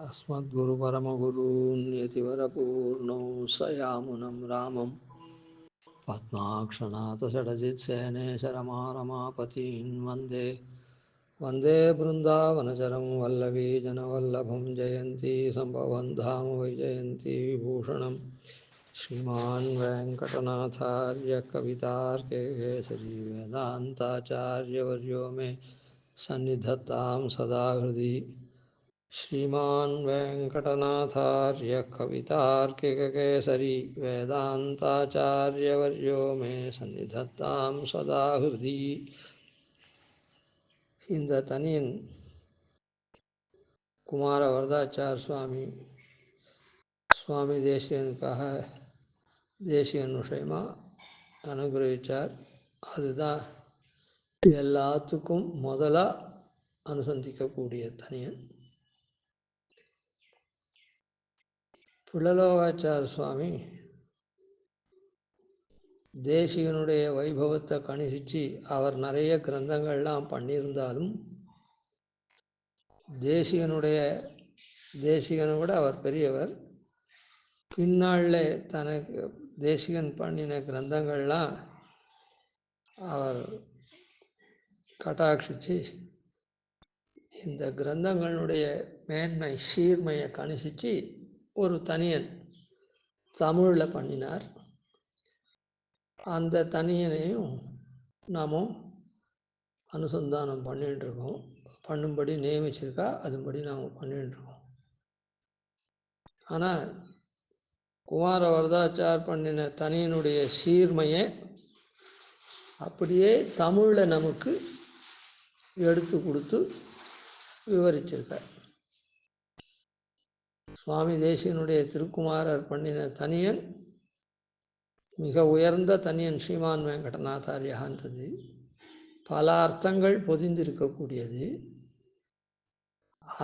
अस्मद्गुरुपरमगुरून् यतिवरपूर्णौ सयामुनं रामं पद्माक्षनाथषडजित्सेनेशरमारमापतीन् वन्दे वन्दे बृन्दावनचरं वल्लवीजनवल्लभं जयन्ती सम्भवं धाम वैजयन्ती विभूषणं श्रीमान् वेङ्कटनाथार्य कवितार्के केसरी वेदान्ताचार्यवर्यो मे सन्निधत्तां सदा हृदि श्रीमान् वेङ्कटनाथार्य कवितार्किककेसरी वेदान्ताचार्यवर्यो मे सन्निधत्तां सदा हृदि. இந்த தனியன் குமார வரதாச்சார் சுவாமி தேசிகனுக்காக தேசிகன் விஷயமாக அனுகிரகித்தார். அதுதான் எல்லாத்துக்கும் முதலாக அனுசந்திக்கக்கூடிய தனியன். பிள்ளலோகாச்சார சுவாமி தேசிகனுடைய வைபவத்தை கணிசித்து அவர் நிறைய கிரந்தங்கள்லாம் பண்ணியிருந்தாலும் தேசிகனை விட அவர் பெரியவர். பின்னாளில் தனக்கு தேசிகன் பண்ணின கிரந்தங்கள்லாம் அவர் கட்டாட்சித்து இந்த கிரந்தங்களுடைய மேன்மை சீர்மையை கணிசித்து ஒரு தனியன் தமிழில் பண்ணினார். அந்த தனியனையும் நாம் அனுசந்தானம் பண்ணிகிட்ருக்கோம். பண்ணும்படி நியமிச்சிருக்கா, அதுபடி நாம் பண்ணிகிட்ருக்கோம். ஆனால் குமார வரதாச்சார் பண்ணின தனியனுடைய சீர்மையை அப்படியே தமிழில் நமக்கு எடுத்து கொடுத்து விவரிச்சிருக்கார். சுவாமி தேசிகனுடைய திருக்குமாரர் பண்ணின தனியன் மிக உயர்ந்த தனியன். ஸ்ரீமான் வெங்கடநாதாரியான்றது பல அர்த்தங்கள் பொதிந்திருக்கக்கூடியது.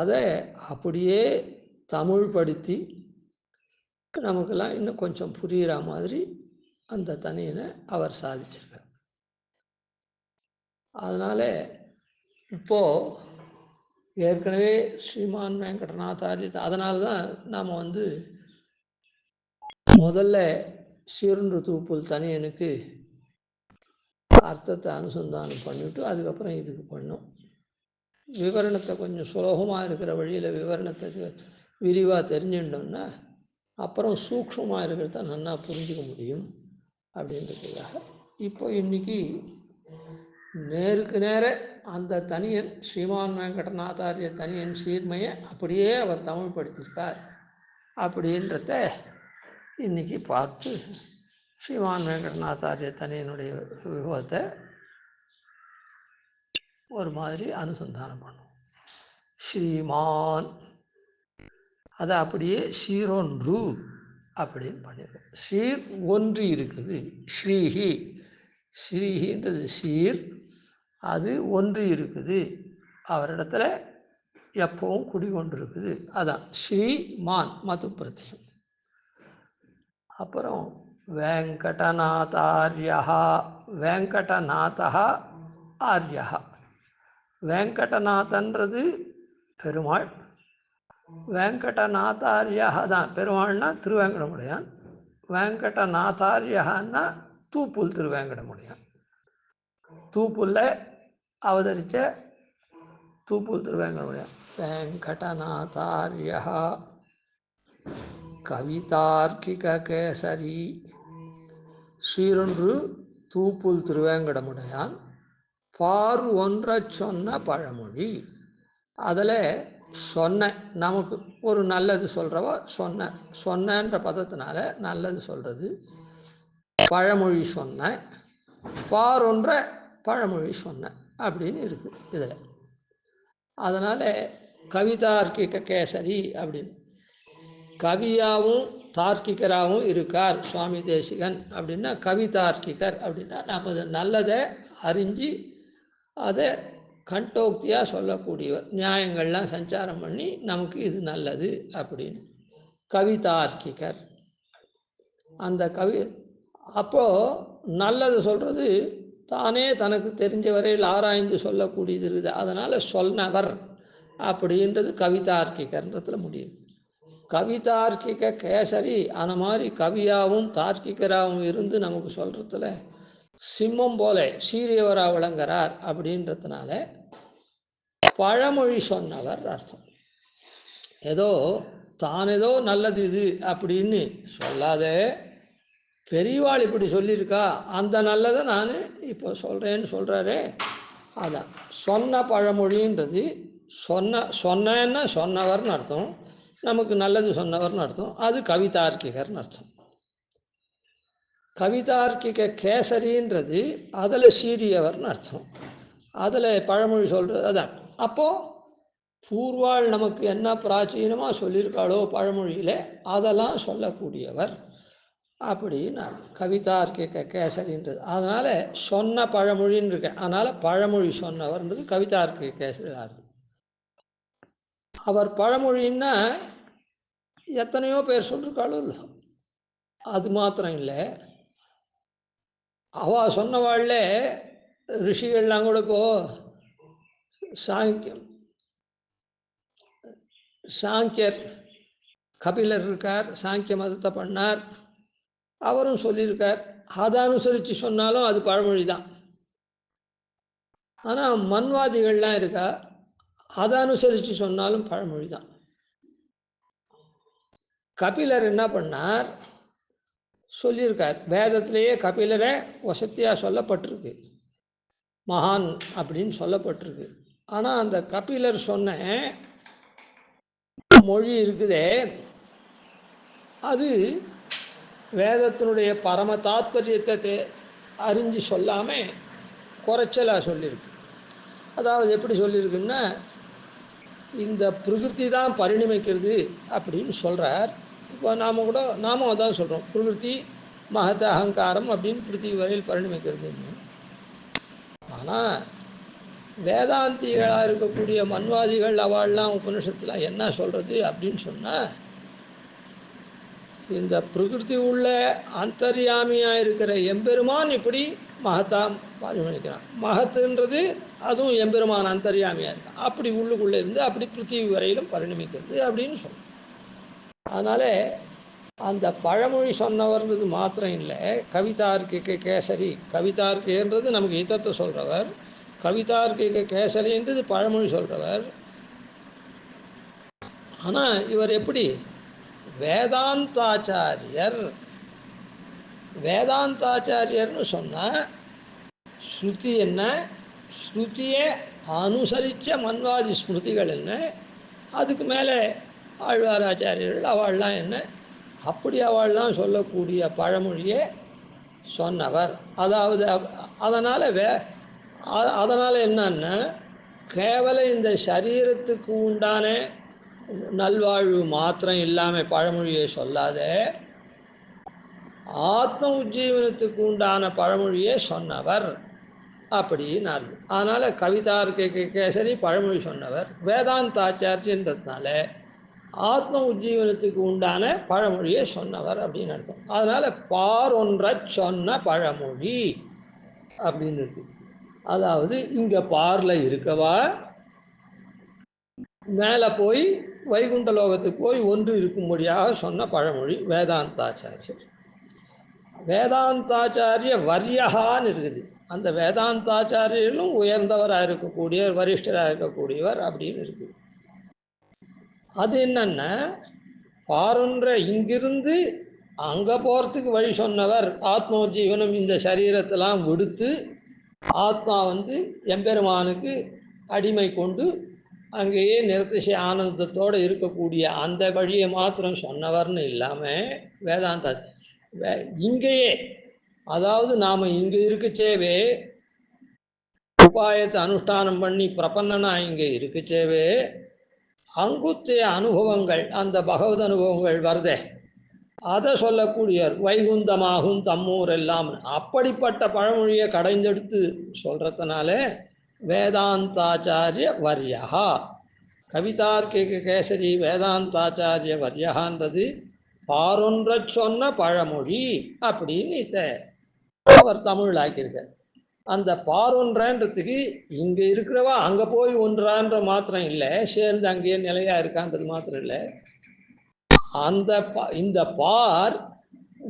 அதை அப்படியே தமிழ் படுத்தி நமக்கெல்லாம் இன்னும் கொஞ்சம் புரிகிற மாதிரி அந்த தனியனை அவர் சாதிச்சிருக்கார். அதனால் இப்போது ஏற்கனவே ஸ்ரீமான் வெங்கடநாதாரிய, அதனால தான் நாம் முதல்ல சீருன்று தூப்புல் தனியனுக்கு அர்த்தத்தை அனுசந்தானம் பண்ணிவிட்டு அதுக்கப்புறம் இதுக்கு பண்ணோம். விவரணத்தை கொஞ்சம் சுலபமாக இருக்கிற வழியில் விவரணத்தை விரிவாக தெரிஞ்சுட்டோம்னா அப்புறம் சூக்ஷ்மமாக இருக்கிறத நல்லா புரிஞ்சுக்க முடியும் அப்படின்றதுக்காக இப்போ இன்றைக்கி நேருக்கு நேர அந்த தனியன் ஸ்ரீமான் வெங்கடநாதாரிய தனியன் சீர்மையை அப்படியே அவர் தமிழ் படுத்தியிருக்கார் அப்படின்றத இன்றைக்கி பார்த்து ஸ்ரீமான் வெங்கடநாதாரிய தனியனுடைய விபவத்தை ஒரு மாதிரி அனுசந்தானம் பண்ணும். ஸ்ரீமான் அதை அப்படியே சீரொன்று அப்படின்னு பண்ணியிருக்கோம். சீர் ஒன்று இருக்குது. ஸ்ரீஹி, ஸ்ரீஹின்றது சீர், அது ஒன்று இருக்குது, அவரிடத்துல எப்பவும் குடிகொண்டு இருக்குது. அதான் ஸ்ரீமான் மது பிரத்தியம். அப்புறம் வெங்கடநாதாரியா, வெங்கடநாதா ஆரியா. வெங்கடநாதன்றது பெருமாள், வெங்கடநாதாரியா தான் பெருமாள்னா திருவேங்கடமுடையான், வெங்கடநாதாரியான்னா தூப்புல் திருவேங்கடமுடையான். தூப்புல்ல அவதரித்த தூப்புல் திருவேங்கடமுடையான். வெங்கடநாதாரியா கவிதார்க்கிக கேசரி. சீரொன்று தூப்புல் திருவேங்கடமுடையான் பாரு ஒன்ற சொன்ன பழமொழி. அதில் சொன்ன, நமக்கு ஒரு நல்லது சொல்கிறவ சொன்னன்ற பதத்தினால நல்லது சொல்கிறது. பழமொழி சொன்ன, பாரொன்ற பழமொழி சொன்ன அப்படின்னு இருக்குது இதில். அதனால் கவிதார்க்கிக கேசரி அப்படின்னு கவியாகவும் தார்க்கிகராகவும் இருக்கார் சுவாமி தேசிகன். அப்படின்னா கவிதார்க்கிகர் அப்படின்னா நமது நல்லதை அறிஞ்சு அதை கண்டோக்தியாக சொல்லக்கூடியவர், நியாயங்கள்லாம் சஞ்சாரம் பண்ணி நமக்கு இது நல்லது அப்படின்னு கவிதார்க்கிகர். அந்த கவி அப்போது நல்லது சொல்கிறது தானே தனக்கு தெரிஞ்ச வரையில் ஆராய்ந்து சொல்லக்கூடியது இருக்குது. அதனால் சொன்னவர் அப்படின்றது கவிதார்க்கிகன்றதுல முடியும். கவிதார்க்கிக கேசரி அந்த மாதிரி கவியாகவும் தார்க்கிகராகவும் இருந்து நமக்கு சொல்கிறதுல சிம்மம் போல சீரியவராக விளங்குறார் அப்படின்றதுனால பழமொழி சொன்னவர் அர்த்தம். ஏதோ தான் ஏதோ நல்லது இது அப்படின்னு சொல்லாதே, பெரியவாள் இப்படி சொல்லியிருக்கா, அந்த நல்லதை நான் இப்போ சொல்கிறேன்னு சொல்கிறாரே, அதான் சொன்ன பழமொழின்றது. சொன்னேன்னா சொன்னவர்னு அர்த்தம், நமக்கு நல்லது சொன்னவர்னு அர்த்தம். அது கவிதார்க்கிகர்னு அர்த்தம். கவிதார்க்கிக கேசரின்றது அதில் சீரியவர்னு அர்த்தம். அதில் பழமொழி சொல்கிறது அதான். அப்போது பூர்வாள் நமக்கு என்ன பிராச்சீனமாக சொல்லியிருக்காளோ பழமொழியில் அதெல்லாம் சொல்லக்கூடியவர் அப்படின்னு கவிதார்க்கிக கேசரின்றது. அதனால் சொன்ன பழமொழின்னு இருக்கேன், அதனால் பழமொழி சொன்னவர்ன்றது கவிதார்க்கிக கேசரி ஆகுது. அவர் பழமொழின்னா எத்தனையோ பேர் சொல்லியிருக்காளோ இல்லை, அது மாத்திரம் இல்லை. அவள் சொன்னவாழ்ல ரிஷிகள்லாம் கூட சாங்கியர் கபிலர் இருக்கார், சாங்கிய மதத்தை பண்ணார், அவரும் சொல்லியிருக்கார். அதை அனுசரித்து சொன்னாலும் அது பழமொழி தான். ஆனால் மன்வாதிகள்லாம் இருக்கா, அதை அனுசரித்து சொன்னாலும் பழமொழி தான். கபிலர் என்ன பண்ணார் சொல்லியிருக்கார், வேதத்திலேயே கபிலரை வசத்தியாக சொல்லப்பட்டிருக்கு, மகான் அப்படின்னு சொல்லப்பட்டிருக்கு. ஆனால் அந்த கபிலர் சொன்ன மொழி இருக்குதே, அது வேதத்தினுடைய பரம தாத்பரியத்தை அறிஞ்சு சொல்லாமல் குறைச்சலாக சொல்லியிருக்கு. அதாவது எப்படி சொல்லியிருக்குன்னா, இந்த பிரகிருதி தான் பரிணமிக்கிறது அப்படின்னு சொல்கிறார். இப்போ நாமும் அதான் சொல்கிறோம், பிரகிருதி மகத அகங்காரம் அப்படின்னு பிருத்திவி வரையில் பரிணமிக்கிறதுன்னு. ஆனால் வேதாந்திகளாக இருக்கக்கூடிய மன்வாதிகள் அவள்லாம் உபனிஷத்தில் என்ன சொல்கிறது அப்படின்னு சொன்னால், இந்த பிரகிருதி உள்ள அந்தர்யாமியாக இருக்கிற எம்பெருமான் இப்படி மகத்தாம் பரிணமிக்கிறான். மகத்துன்றது அதுவும் எம்பெருமான் அந்தர்யாமியாக இருக்கான், அப்படி உள்ளுக்குள்ளே இருந்து அப்படி பிருத்திவி வரையிலும் பரிணமிக்கிறது அப்படின்னு சொல்லுவோம். அதனால் அந்த பழமொழி சொன்னவர்ன்றது மாத்திரம் இல்லை, கவிதார்க்கிக கேசரி, கவிதார்க்கின்றது நமக்கு இதத்தை சொல்கிறவர், கவிதார்க்கிக கேசரின்றது பழமொழி சொல்கிறவர். ஆனால் இவர் எப்படி வேதாந்தாச்சாரியர், வேதாந்தாச்சாரியர்னு சொன்னால் ஸ்ருதி என்ன, ஸ்ருதியை அனுசரித்த மன்வாதி ஸ்மிருதிகள் என்ன, அதுக்கு மேலே ஆழ்வாராச்சாரியர்கள் அவள்லாம் என்ன, அப்படி அவள்லாம் சொல்லக்கூடிய பழமொழியை சொன்னவர். அதாவது அதனால் என்னன்னா, கேவல இந்த சரீரத்துக்கு உண்டான நல்வாழ்வு மாத்திரம் இல்லாமல் பழமொழியை சொல்லாத, ஆத்ம உஜ்ஜீவனத்துக்கு உண்டான பழமொழியை சொன்னவர் அப்படின்னு. அதனால் கவிதார்க்கிக கேசரி பழமொழி சொன்னவர், வேதாந்தாச்சாரியன்றதுனால ஆத்ம உஜ்ஜீவனத்துக்கு உண்டான பழமொழியை சொன்னவர் அப்படின்னு அர்த்தம். அதனால் பாரொன்றை சொன்ன பழமொழி அப்படின்னு இருக்கு. அதாவது இங்கே பாரில் இருக்கவா மேலே போய் வைகுண்ட லோகத்துக்கு போய் ஒன்று இருக்கும்படியாக சொன்ன பழமொழி வேதாந்தாச்சாரியர். வேதாந்தாச்சாரிய வரியகான்னு இருக்குது. அந்த வேதாந்தாச்சாரியர்களும் உயர்ந்தவராக இருக்கக்கூடியவர், வரிஷ்டராக இருக்கக்கூடியவர் அப்படின்னு இருக்குது. அது என்னன்னா, பாரொன்ற இங்கிருந்து அங்கே போகிறதுக்கு வழி சொன்னவர், ஆத்மோஜீவனம் இந்த சரீரத்தெல்லாம் விடுத்து ஆத்மா எம்பெருமானுக்கு அடிமை கொண்டு அங்கேயே நிறத்திசை ஆனந்தத்தோடு இருக்கக்கூடிய அந்த வழியை மாத்திரம் சொன்னவர்னு இல்லாமல் வேதாந்த இங்கேயே, அதாவது நாம் இங்கே இருக்கச்சேவே உபாயத்தை அனுஷ்டானம் பண்ணி பிரபன்னனா இங்கே இருக்கச்சேவே அங்குத்திய அனுபவங்கள், அந்த பகவத் அனுபவங்கள் வருதே, அதை சொல்லக்கூடியவர் வைகுந்தமாகும் தம்மூர் எல்லாம். அப்படிப்பட்ட பழமொழியை கடைந்தெடுத்து சொல்கிறதுனால வேதாந்தாச்சாரிய வர்யா, கவிதார்க்கிக கேசரி வேதாந்தாச்சாரிய வர்யான்றது பாரொன்ற சொன்ன பழமொழி அப்படின்னு அவர் தமிழ் ஆக்கியிருக்கார். அந்த பாரொன்றன்றதுக்கு இங்கே இருக்கிறவா அங்கே போய் ஒன்றான்ற மாத்திரம் இல்லை, சேர்ந்து அங்கேயே நிலையாக இருக்கான்றது மாத்திரம் இல்லை. அந்த இந்த பார்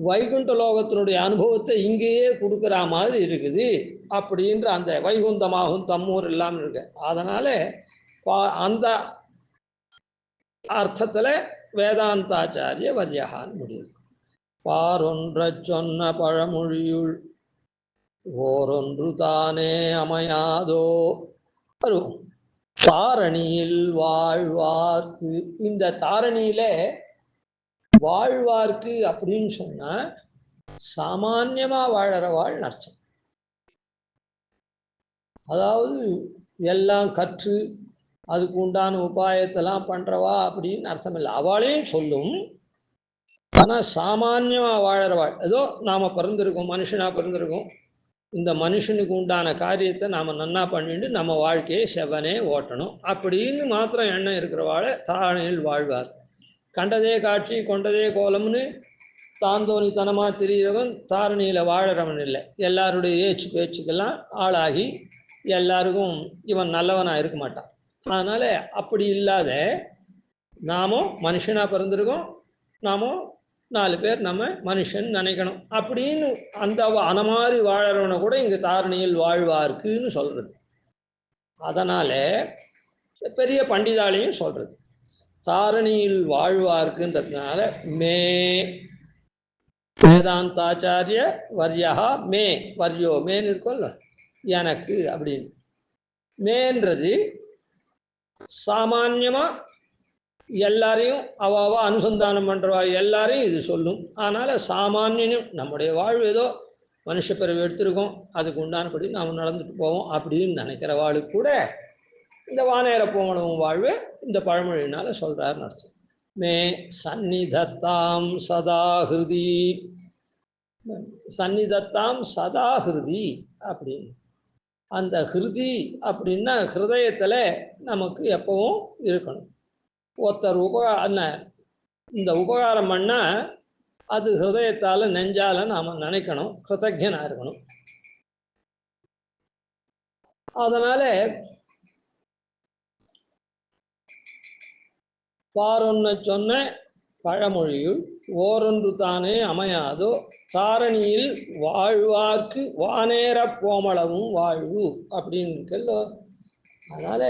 வைகுண்ட லோகத்தினுடைய அனுபவத்தை இங்கேயே கொடுக்குற மாதிரி இருக்குது அப்படின்ற அந்த வைகுந்தமாகும் தம்மூர் இல்லாமல் இருக்கு. அதனால அந்த அர்த்தத்தில் வேதாந்தாச்சாரிய வர்யகான்னு முடியுது. பாரொன்ற சொன்ன பழமொழியுள் ஓரொன்று தானே அமையாதோ வரும் தாரணியில் வாழ்வார்க்கு. இந்த தாரணியில வாழ்வார்க்கு அப்படின்னு சொன்னா சாமான்யமா வாழறவாள் அர்த்தம். அதாவது எல்லாம் கற்று அதுக்கு உண்டான உபாயத்தெல்லாம் பண்றவா அப்படின்னு அர்த்தம் இல்லை, அவளையும் சொல்லும். ஆனால் சாமான்யமாக வாழறவாள், ஏதோ நாம் பிறந்திருக்கோம், மனுஷனாக பிறந்திருக்கோம், இந்த மனுஷனுக்கு உண்டான காரியத்தை நாம் நன்னா பண்ணிட்டு நம்ம வாழ்க்கையை செவ்வனே ஓட்டணும் அப்படின்னு மாத்திரம் எண்ணம் இருக்கிறவாளை தாரணியில் வாழ்வார். கண்டதே காட்சி கொண்டதே கோலம்னு தாந்தோணித்தனமாக தெரிகிறவன் தாரணியில் வாழறவன் இல்லை. எல்லாருடைய ஏச்சு பேச்சுக்கெல்லாம் ஆளாகி எல்லாருக்கும் இவன் நல்லவனாக இருக்க மாட்டான். அதனால் அப்படி இல்லாத நாமும் மனுஷனாக பிறந்திருக்கோம், நாமும் 4 பேர் நம்ம மனுஷன் நினைக்கணும் அப்படின்னு அந்த அனமாரி வாழறவனை கூட இங்கே தாரணியில் வாழ்வார்க்குன்னு சொல்கிறது. அதனால் பெரிய பண்டிதாலையும் சொல்கிறது தாரணியில் வாழ்வார்க்குன்றதுனால மே வேதாந்தாச்சாரிய வர்யா மே வர்யோ மேன்னு இருக்கும்ல எனக்கு அப்படின்னு. மேன்றது சாமான்யமாக எல்லாரையும் அவாவ அனுசந்தானம் பண்ணுறவா எல்லாரையும் இது சொல்லும். அதனால் சாமானியனும் நம்முடைய வாழ்வு ஏதோ மனுஷ பிறகு எடுத்திருக்கோம், அதுக்கு உண்டானபடி நாம் நடந்துட்டு போவோம் அப்படின்னு நினைக்கிறவாளுக்கு கூட இந்த வானேர போமளவும் வாழ்வு இந்த பழமொழியினால சொல்கிறாருன்னு அர்த்தம். மே சந்நிதத்தாம் சதா ஹிருதி, சந்நிதத்தாம் சதா ஹிருதி அப்படின்னு. அந்த ஹிருதி அப்படின்னா ஹிருதயத்தில் நமக்கு எப்பவும் இருக்கணும். ஒருத்தர் இந்த உபகாரம் பண்ணால் அது ஹிருதயத்தால் நெஞ்சால் நாம் நினைக்கணும், கிருத்தஜனாக இருக்கணும். அதனால் பாரொன்ன சொன்ன பழமொழியுள் ஓரொன்று தானே அமையாதோ தாரணியில் வாழ்வார்க்கு வானேர போமளவும் வாழ்வு அப்படின்னு இருக்கல்ல. அதனால்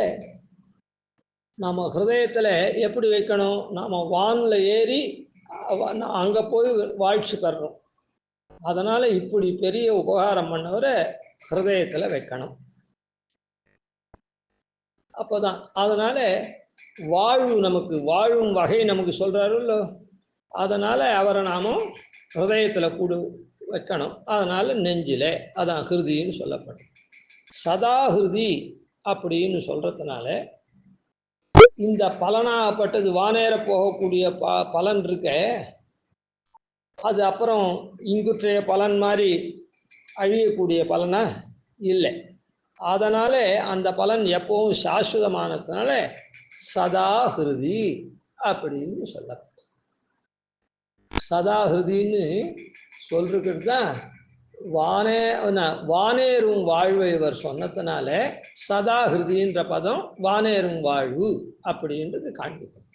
நம்ம ஹிருதயத்தில் எப்படி வைக்கணும், நாம் வானில் ஏறி அங்கே போய் வாழ்ச்சி பெறணும். அதனால் இப்படி பெரிய உபகாரம் பண்ணவரை ஹிருதயத்தில் வைக்கணும். அப்போ தான் அதனால் வாழ்வு நமக்கு வாழும் வகை நமக்கு சொல்கிறாருல்லோ, அதனால் அவரை நாமும் ஹிருதயத்தில் கூட வைக்கணும். அதனால் நெஞ்சில் அதான் ஹிருதின்னு சொல்லப்படும். சதா ஹிருதி அப்படின்னு சொல்கிறதுனால இந்த பலனாகப்பட்டது வானேற போகக்கூடிய பலன் இருக்க, அது அப்புறம் இங்குற்றைய பலன் மாதிரி அழியக்கூடிய பலனா இல்லை. அதனால் அந்த பலன் எப்பவும் சாஸ்வதமானதுனால சதா ஹிருதி அப்படின்னு சொல்லப்படும். சதா ஹிருதின்னு சொல்றது தான் வானேறும் வாழ்வை இவர் சொன்னதுனால சதா ஹிருதின்ற பதம் வானேறும் வாழ்வு அப்படின்றது காண்பிக்கும்.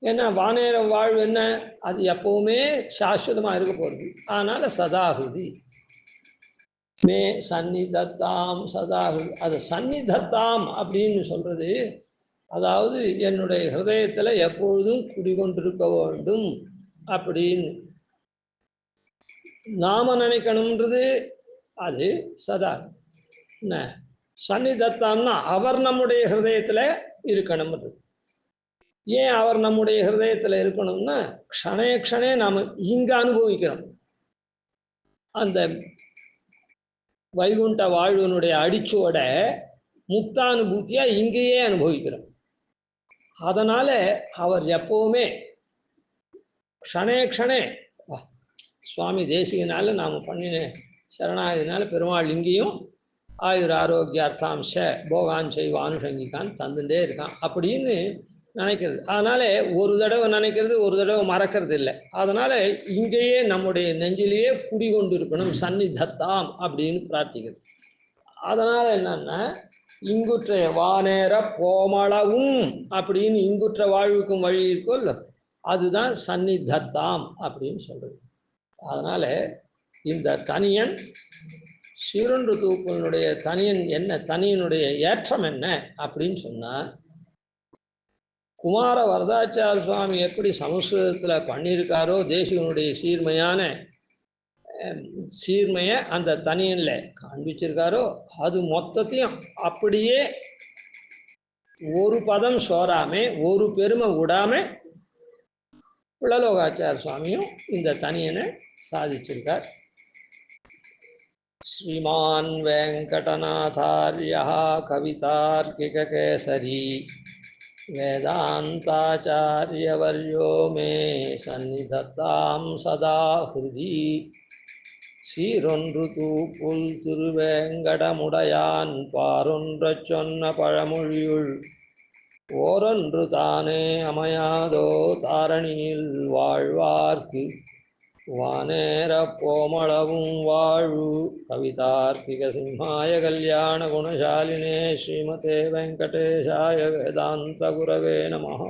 ஏன்னா வானேறும் வாழ்வு என்ன, அது எப்பவுமே சாஸ்வதமாக இருக்க போகிறது. அதனால் சதா ஹிருதி. மே சந்நிதத்தாம் சதா ஹிருதி, அது சந்நிதத்தாம் அப்படின்னு சொல்கிறது அதாவது என்னுடைய ஹிருதயத்தில் எப்பொழுதும் குடிகொண்டிருக்க வேண்டும் அப்படின்னு நாம நினைக்கணுன்றது அது சதா. என்ன சந்நிதத்தாம்னா அவர் நம்முடைய ஹிருதயத்தில் இருக்கணும்ன்றது. ஏன் அவர் நம்முடைய ஹிருதயத்தில் இருக்கணும்னா க்ஷணே க்ஷணே நாம் இங்கே அனுபவிக்கிறோம். அந்த வைகுண்ட வாழ்வனுடைய அடிச்சோட முக்தானுபூத்தியாக இங்கேயே அனுபவிக்கிறோம். அதனால் அவர் எப்போவுமே க்ஷணே க்ஷணே சுவாமி தேசிகனால நாம் பண்ணின சரணாகதினால பெருமாள் இங்கேயும் ஆயுர் ஆரோக்கிய அர்த்தாம்ச போகான் செய்வ ஆனுஷங்கிக்கான் தந்துட்டே இருக்கான் அப்படின்னு நினைக்கிறது. அதனால ஒரு தடவை நினைக்கிறது, ஒரு தடவை மறக்கிறது இல்லை. அதனால இங்கேயே நம்முடைய நெஞ்சிலேயே குடிகொண்டு இருக்கணும் சந்நிதத்தாம் அப்படின்னு பிரார்த்திக்கிறது. அதனால என்னன்னா, இங்குற்ற வானேற கோமளவும் அப்படின்னு இங்குற்ற வாழ்வுக்கும் வழி இருக்கும்ல, அதுதான் சந்நிதத்தாம் அப்படின்னு சொல்றது. அதனால இந்த தனியன் சீரொன்று தூப்பனுடைய தனியன் என்ன, தனியனுடைய ஏற்றம் என்ன அப்படின்னு சொன்னா, குமார வரதாச்சார சுவாமி எப்படி சமஸ்கிருதத்தில் பண்ணியிருக்காரோ தேசிகனுடைய சீர்மையை அந்த தனியனில் காண்பிச்சிருக்காரோ, அது மொத்தத்தையும் அப்படியே ஒரு பதம் சோறாமே, ஒரு பெருமை விடாம பிள்ளலோகாச்சார சுவாமியும் இந்த தனியனை சாதிச்சிருக்கார். ஸ்ரீமான் வெங்கடநாதார்யா கவிதார்க்கிககேசரி வேதாந்தாச்சாரியவர்யோ மே சந்நிதத்தாம் சதா ஹிருதி. சீரொன்று தூப்புல் திருவேங்கடமுடையான் பாரொன்றச் சொன்ன பழமொழியுள் ஓரொன்று தானே அமையாதோ தாரணியில் வாழ்வார்க்கு வானேற கோமளவும் வாழ்வு. கவிதார்க்கிக சிம்ஹாய கல்யாண குணசாலினே ஸ்ரீமதே வெங்கடேஷாய வேதாந்த குரவே நமஹ.